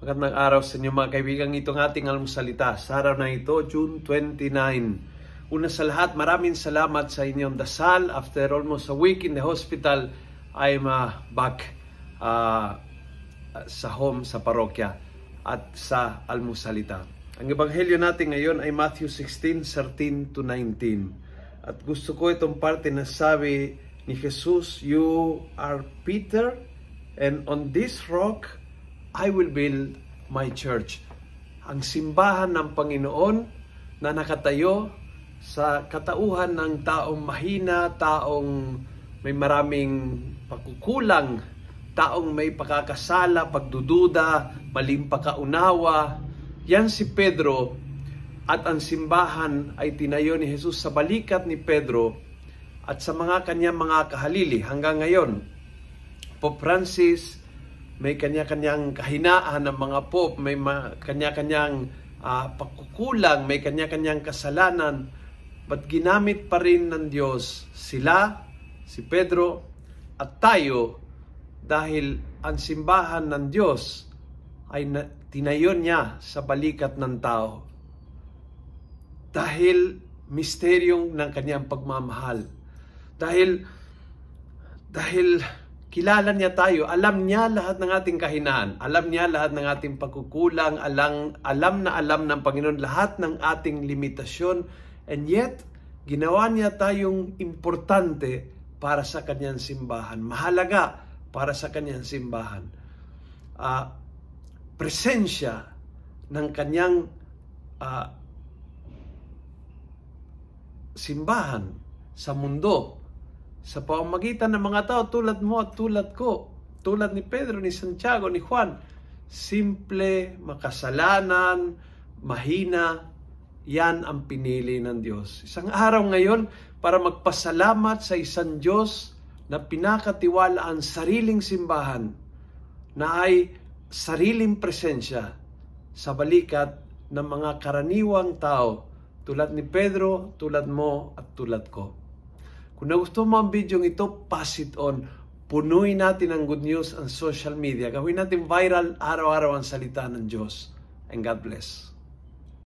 Magandang araw sa inyo mga kaibigan. Itong ating almusalita sa araw na ito, June 29. Una sa lahat, maraming salamat sa inyong dasal. After almost a week in the hospital, I'm back sa home, sa parokya at sa almusalita. Ang ebanghelyo natin ngayon ay Matthew 16:13-19. At gusto ko itong parte na sabi ni Jesus, "You are Peter, and on this rock I will build my church." Ang simbahan ng Panginoon na nakatayo sa katauhan ng taong mahina, taong may maraming pagkukulang, taong may pagkakasala, pagdududa, maling pagkaunawa. Yan si Pedro, at ang simbahan ay tinayo ni Jesus sa balikat ni Pedro at sa mga kanyang mga kahalili hanggang ngayon. Pope Francis, may kanya-kanyang kahinaan ng mga pope, may kanya-kanyang pagkukulang, may kanya-kanyang kasalanan, but ginamit pa rin ng Diyos sila, si Pedro, at tayo, dahil ang simbahan ng Diyos ay tinayo niya sa balikat ng tao. Dahil misteryong ng kanyang pagmamahal. Dahil kilala niya tayo, alam niya lahat ng ating kahinaan, alam niya lahat ng ating pagkukulang, alam ng Panginoon lahat ng ating limitasyon, and yet, ginawa niya tayong importante para sa kanyang simbahan, mahalaga para sa kanyang simbahan. Presensya ng kanyang simbahan sa mundo, sa pamamagitan ng mga tao tulad mo at tulad ko, tulad ni Pedro, ni Santiago, ni Juan, simple, makasalanan, mahina, yan ang pinili ng Diyos. Isang araw ngayon para magpasalamat sa isang Diyos na pinakatiwala ang sariling simbahan, na ay sariling presensya sa balikat ng mga karaniwang tao tulad ni Pedro, tulad mo at tulad ko. Kung nagustuhan mo ang video ito, pass it on. Punuin natin ang good news ang social media. Gawin natin viral araw-araw ang salita ng Diyos. And God bless.